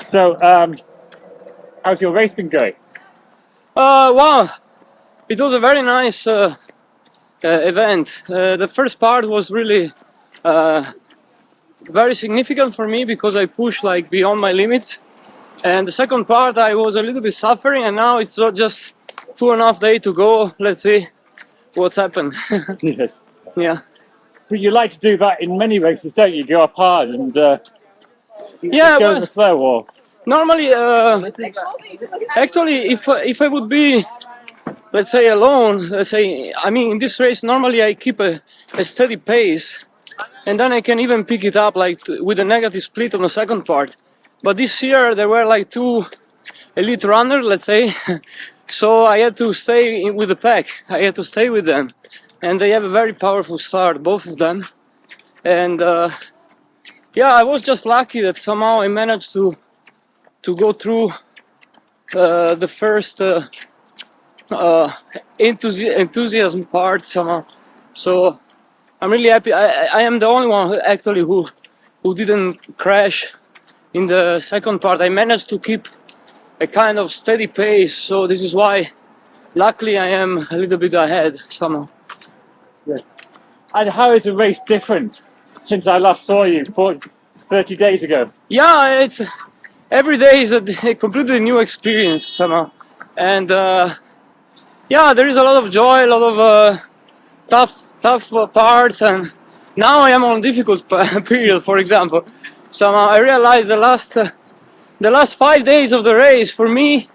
So, how's your race been going? Wow, it was a very nice event. The first part was really very significant for me because I pushed like beyond my limits. And the second part I was a little bit suffering, and now it's just 2.5 days to go. Let's see what's happened. Yes. Yeah. But you like to do that in many races, don't you? Go up hard and Yeah, go well, with the flow, or normally, actually, if I would be, let's say, alone, let's say, I mean, in this race, normally I keep a steady pace, and then I can even pick it up like with a negative split on the second part. But this year there were like two elite runners, let's say, so I had to stay with the pack. I had to stay with them, and they have a very powerful start, both of them. And yeah, I was just lucky that somehow I managed to go through the first enthusiasm part somehow. So I'm really happy. I am the only one actually who didn't crash in the second part. I managed to keep a kind of steady pace, so this is why luckily I am a little bit ahead somehow. yeah. And how is the race different since I last saw you 30 days ago? Yeah, it's every day is a completely new experience somehow, and yeah, there is a lot of joy, a lot of tough parts, and now I am on difficult period. For example, somehow I realized the last 5 days of the race for me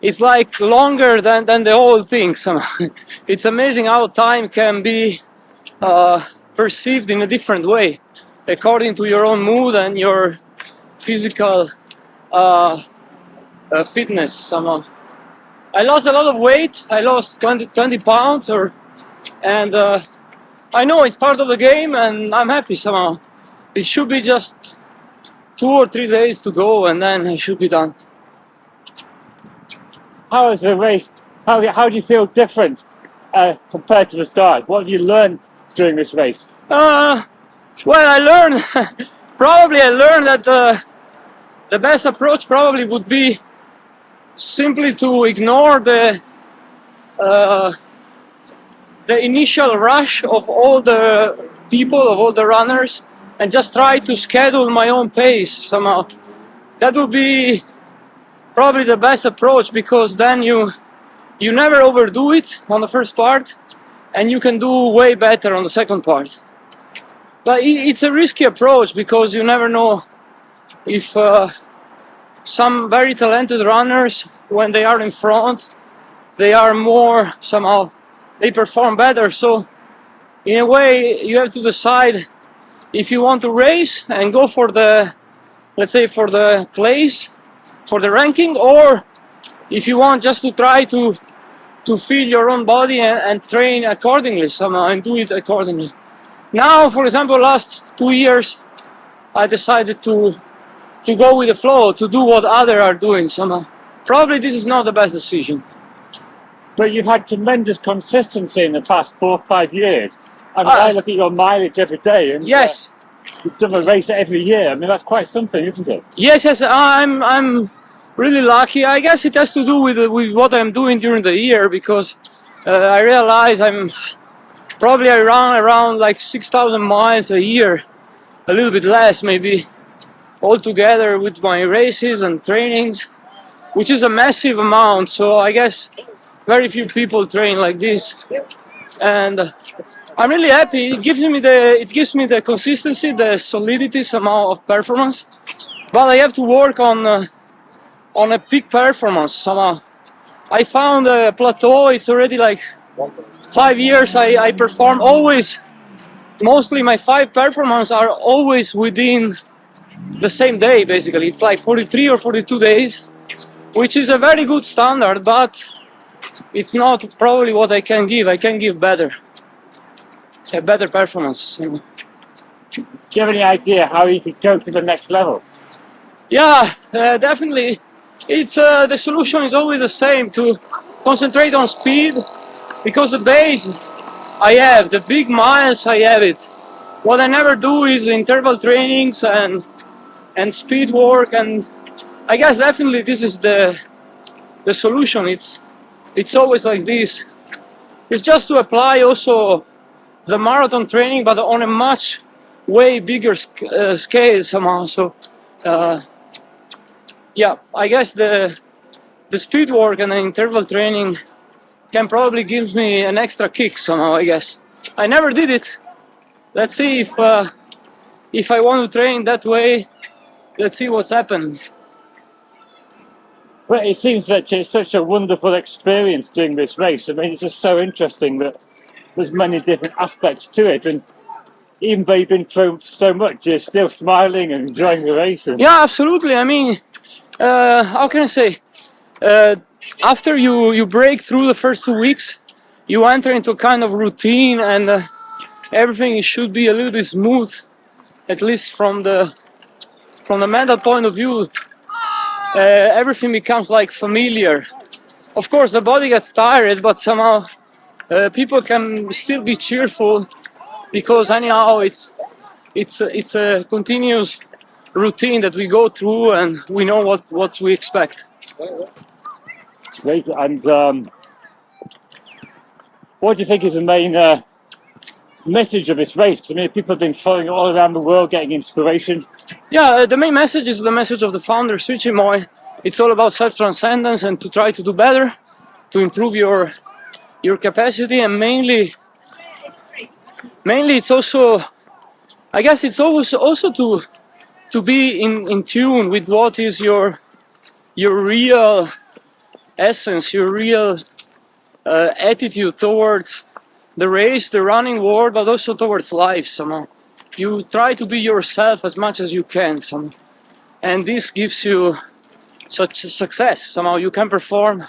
is like longer than the whole thing. Somehow, it's amazing how time can be perceived in a different way according to your own mood and your physical fitness somehow. I lost a lot of weight. I lost 20 pounds, and I know it's part of the game, and I'm happy somehow. It should be just 2 or 3 days to go, and then I should be done. How is the race? How do you feel different compared to the start? What have you learned during this race? Well, I learned probably that the best approach probably would be simply to ignore the initial rush of all the people, of all the runners, and just try to schedule my own pace somehow. That would be probably the best approach, because then you never overdo it on the first part, and you can do way better on the second part. But it's a risky approach because you never know if some very talented runners, when they are in front, they are more somehow, they perform better. So in a way you have to decide if you want to race and go for the, let's say, for the place, for the ranking, or if you want just to try to feel your own body and train accordingly somehow and do it accordingly. Now, for example, last 2 years I decided to go with the flow, to do what others are doing somehow. Probably this is not the best decision. But you've had tremendous consistency in the past 4 or 5 years. I mean, I look at your mileage every day, and yes, you've done a race every year. I mean, that's quite something, isn't it? Yes, I'm really lucky. I guess it has to do with what I'm doing during the year, because I realize I run around like 6,000 miles a year, a little bit less maybe, all together with my races and trainings, which is a massive amount. So I guess very few people train like this, and I'm really happy. It gives me the consistency, the solidity somehow of performance. But I have to work on a peak performance somehow. I found a plateau. It's already like 5 years. I perform always. Mostly my 5 performances are always within the same day. Basically, it's like 43 or 42 days, which is a very good standard. But it's not probably what I can give. I can give better. A better performance. Do you have any idea how you could go to the next level? Yeah, definitely. It's the solution is always the same: to concentrate on speed, because the base I have, the big miles I have it. What I never do is interval trainings and speed work and I guess definitely this is the solution. It's always like this. It's just to apply also the marathon training, but on a much way bigger scale somehow. So yeah, I guess the speed work and the interval training can probably give me an extra kick somehow, I guess. I never did it. Let's see if I want to train that way. Let's see what's happening. Well, it seems that it's such a wonderful experience doing this race. I mean, it's just so interesting that there's many different aspects to it, and even though you've been through so much, you're still smiling and enjoying the race. Yeah, absolutely. I mean, how can I say? After you break through the first 2 weeks, you enter into a kind of routine, and everything should be a little bit smooth, at least from the mental point of view. Everything becomes like familiar. Of course, the body gets tired, but somehow people can still be cheerful, because anyhow it's a continuous routine that we go through, and we know what we expect. Great. And what do you think is the main message of this race? Because I mean, people have been following it all around the world, getting inspiration. Yeah, the main message is the message of the founder, Sri Chinmoy. It's all about self-transcendence and to try to do better, to improve your capacity, and mainly it's also, I guess it's always also to be in tune with what is your real essence, your real attitude towards the race, the running world, but also towards life somehow. You try to be yourself as much as you can somehow, and this gives you such success somehow. You can perform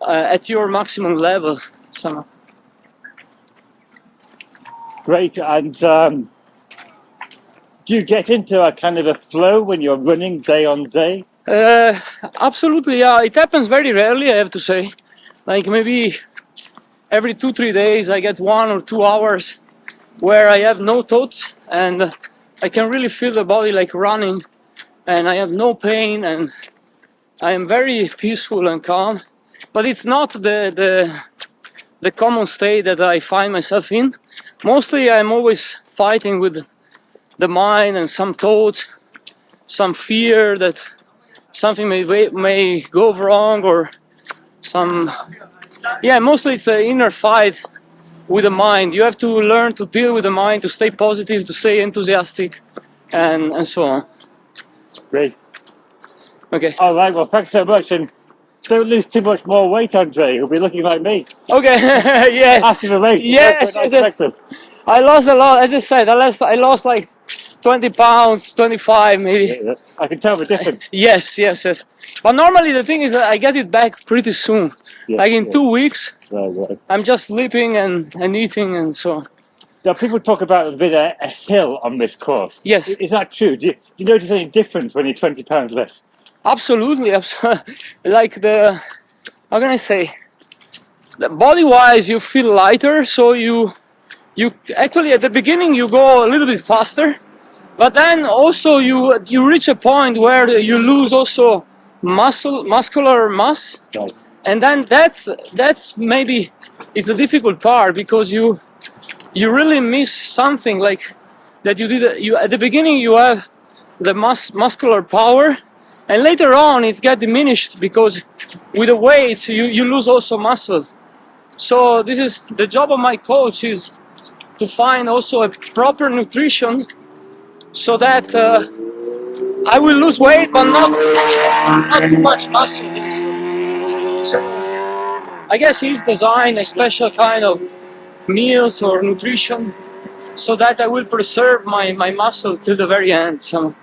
at your maximum level somehow. Great. And do you get into a kind of a flow when you're running day on day? Absolutely, yeah. It happens very rarely, I have to say. Like maybe every 2-3 days I get 1 or 2 hours where I have no thoughts, and I can really feel the body like running, and I have no pain, and I am very peaceful and calm. But it's not the common state that I find myself in. Mostly I'm always fighting with the mind and some thoughts, some fear that something may go wrong, or mostly it's an inner fight with the mind. You have to learn to deal with the mind, to stay positive, to stay enthusiastic, and so on. Great. Okay. All right. Well, thanks so much, and don't lose too much more weight, Andrea. You'll be looking like me. Okay. Yeah. After the race. Yes. I lost a lot. As I said, I lost like 20 pounds, 25 maybe. Yeah, I can tell the difference. Yes. But normally the thing is that I get it back pretty soon. Yeah, like in 2 weeks, right. I'm just sleeping and eating and so on. Now, people talk about a bit of a hill on this course. Yes. Is that true? Do you notice any difference when you're 20 pounds less? Absolutely. Like how can I say? Body-wise, you feel lighter, so you actually at the beginning you go a little bit faster, but then also you reach a point where you lose also muscular mass, Right. and then that's maybe it's a difficult part, because you really miss something like that you did. You at the beginning you have the muscular power, and later on it gets diminished, because with the weight you lose also muscle. So this is the job of my coach, is to find also a proper nutrition, so that I will lose weight, but not too much muscle. So I guess he's designed a special kind of meals or nutrition, so that I will preserve my muscle till the very end. So